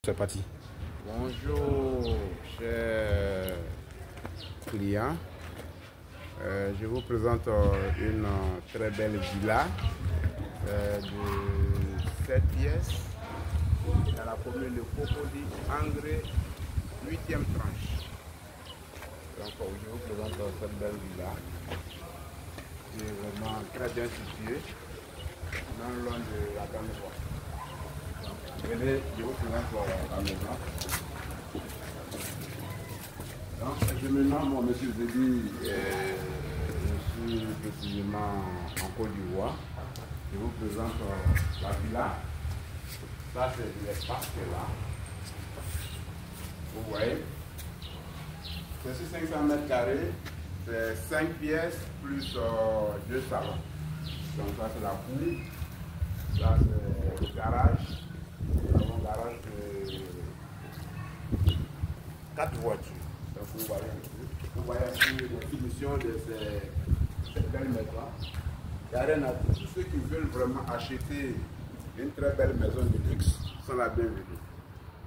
C'est parti. Bonjour, chers clients. Je vous présente une très belle villa de 7 pièces dans la commune de Cocody, Angré, 8e tranche. Donc, je vous présente cette belle villa qui est vraiment très bien située, non loin de la grande voie. Venez, je vous présente la maison. Donc, je me nomme Monsieur Zébi, je suis précisément en Côte d'Ivoire. Je vous présente la villa. Ça, c'est l'espace qui est là. Vous voyez. C'est sur 500 mètres carrés. C'est 5 pièces plus 2 salons. Donc, ça, c'est la cour. Ça, c'est le garage. Nous avons un garage de 4 voitures. Donc, vous voyez un peu la finition de cette belle maison. Il n'y a rien à dire. Tous ceux qui veulent vraiment acheter une très belle maison de luxe sont la bienvenue.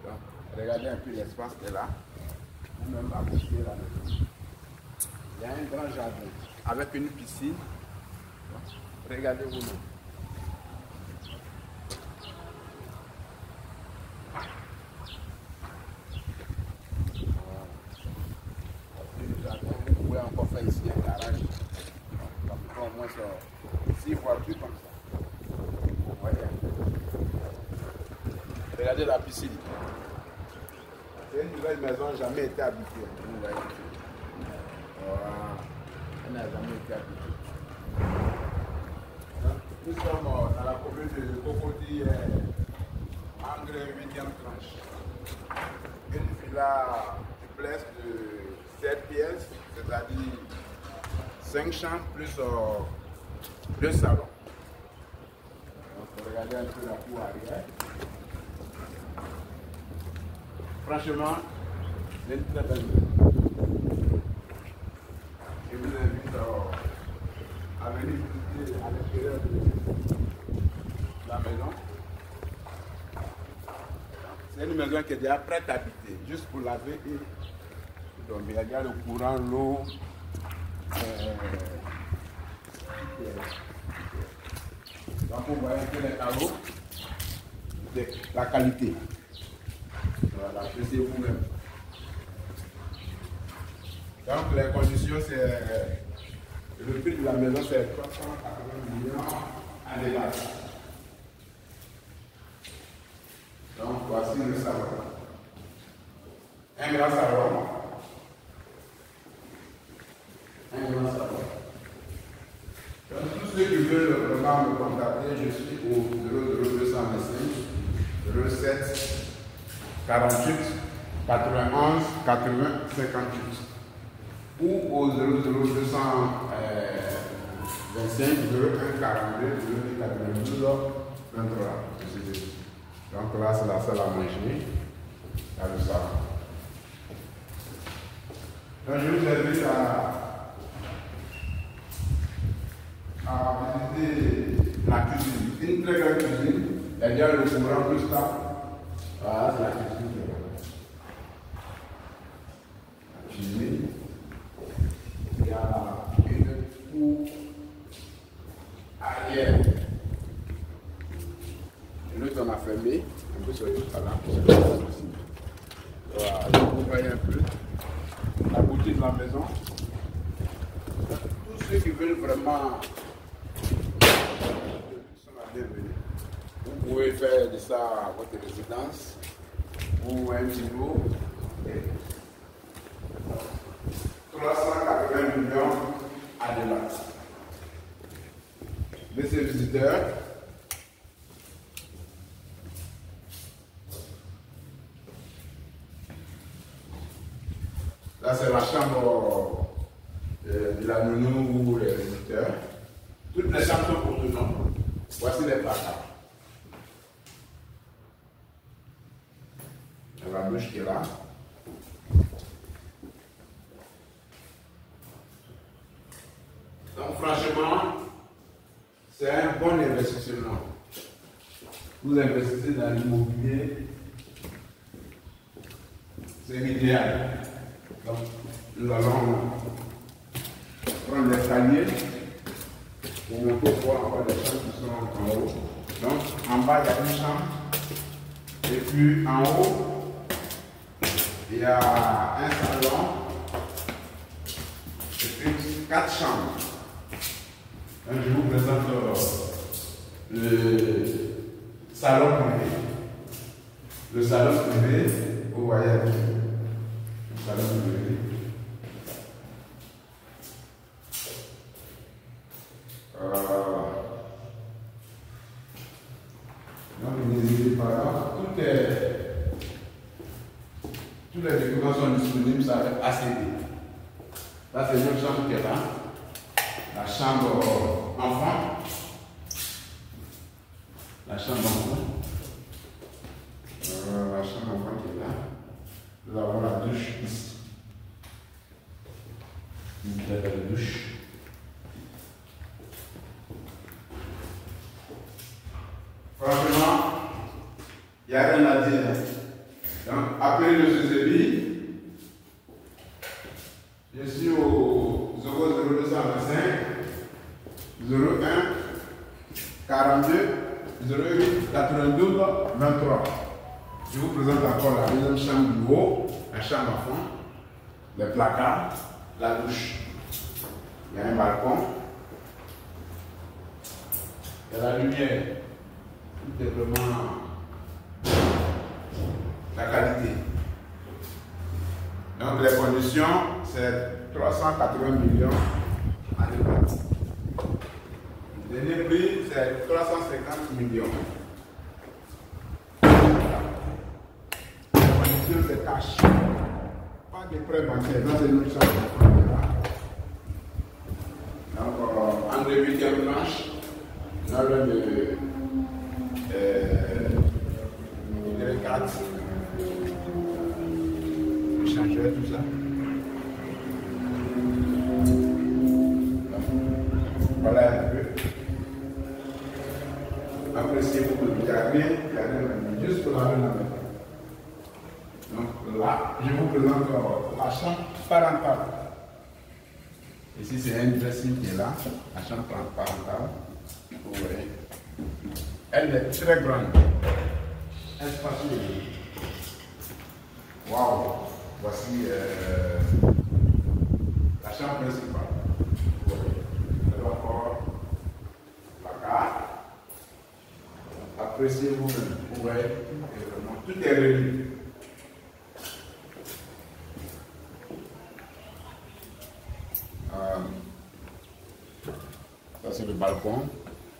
Donc, regardez un peu l'espace qui est là. Vous-même appréciez la maison. Il y a un grand jardin avec une piscine. Donc, regardez vous-même. Vous pouvez encore faire ici un garage. Donc, au moins 6 voitures comme ça. Vous voyez. Regardez la piscine. C'est une nouvelle maison, jamais été habitée. Vous voyez. Voilà. Elle n'a jamais été habitée. Donc, nous sommes dans la commune de Cocody, Angré, 8e tranche. Une villa duplex de 7 pièces, c'est-à-dire 5 chambres plus 2 salons. Donc, regardez un peu la cour arrière. Franchement, c'est une très belle maison. Je vous invite à venir visiter à l'intérieur de la maison. C'est une maison qui est déjà prête à habiter, juste pour laver et dormir. Il y a le courant, l'eau. Donc vous voyez un peu les carreaux, la qualité. Voilà, c'est vous-même. Donc les conditions, c'est le prix de la maison, c'est 380 millions à l'égard. Donc voici le salon. Un grand salon. Un grand salon. Donc tous ceux qui veulent vraiment me contacter, je suis au 00225 07 48 91 80 58 ou au 00225 01 42 92 23. Donc là, c'est la salle à manger, dans le salon. Donc je vous invite à visiter la cuisine. Une très grande cuisine. Il y a déjà le courant plus tard. Voilà, c'est la cuisine. La cuisine. Il y a une cour arrière. Et l'autre, on a fermé. Un peu sur le talent. Voilà, vous voyez un peu la beauté de la maison. Tous ceux qui veulent vraiment sont la bienvenue. Vous pouvez faire de ça votre résidence ou un niveau. 380 millions à demain. Messieurs les visiteurs, là c'est la chambre de la nounou ou les visiteurs. Toutes les chambres sont autonomes. Voici les placards. Il y a la douche qui est là. Donc franchement, c'est un bon investissement. Vous investissez dans l'immobilier c'est idéal. Donc, nous allons prendre l'escalier pour monter pour avoir des chambres qui sont en haut. Donc, en bas, il y a une chambre. Et puis, en haut, il y a un salon. Et puis, 4 chambres. Donc, je vous présente le salon privé. Le salon privé, vous voyez ici. Le salon privé. Donc, n'hésitez pas là. Tous les documents sont disponibles, ça va être ACD. Là, c'est une chambre qui est là. La chambre enfant. La chambre enfant. La chambre enfant qui est là. Nous avons la douche ici. Une belle douche. Franchement, il n'y a rien à dire. Donc, appelez le Suzebi. Je suis au 00225 01 42 08 92 23. Je vous présente encore la deuxième chambre du haut, la chambre à fond, les placards, la douche. Il y a un balcon. Il y a la lumière. Tout est vraiment la qualité. Donc les conditions, c'est 380 millions à l'époque. Le dernier prix, c'est 350 millions. Les conditions, c'est cash. Pas de prêts bancaires. Ça, c'est une chambre. Donc, en 8e tranche, nous avons de 4. Changer tout ça. Voilà un peu. Appréciez beaucoup de garder, juste pour laver la main. Donc là, je vous présente la chambre parentale. Ici, c'est un dressing qui est là, la chambre parentale. Vous voyez. Elle est très grande. Spacieuse. Waouh! Voici la chambre principale. Vous voyez. Le rapport, la carte. Appréciez vous-même. Vous voyez. Tout est réuni. Ça c'est le balcon.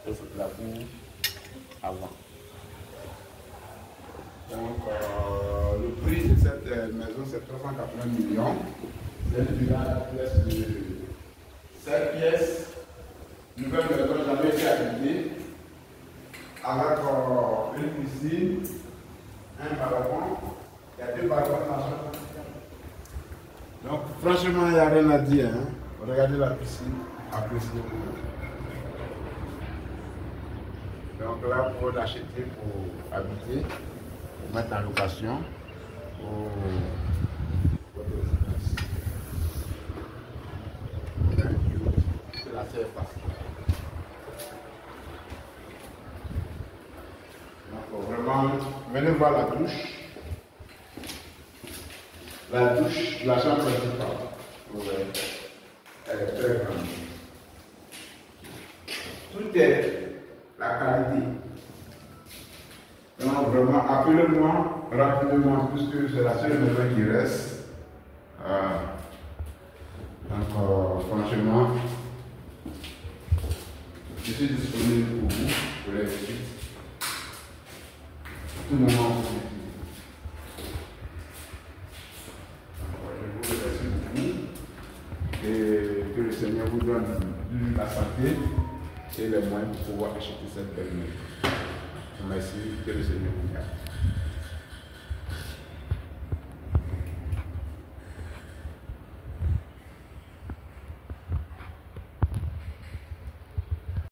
Ça c'est la cour avant. Donc, le prix de cette maison, c'est 380 millions. C'est une villa à pièce de 7 pièces. Nouvelle maison, jamais été habitée. Avec une piscine, un balcon. Il y a 2 balcons dans la chambre. Donc, franchement, il n'y a rien à dire. Hein. Regardez la piscine, appréciez. Donc là, pour l'acheter, pour habiter. Mettre en location pour votre résidence. C'est la seule facile. Donc vraiment, venez voir la douche. La douche, la chambre principale. Vous voyez, elle est très grande. Tout est la qualité. Donc vraiment, appelez-moi rapidement, puisque c'est la seule maison qui reste. Donc franchement, je suis disponible pour vous, pour les visites. Tout le moment. Je vous remercie beaucoup et que le Seigneur vous donne la santé et les moyens pour pouvoir acheter cette belle maison. Merci, que le Seigneur vous garde.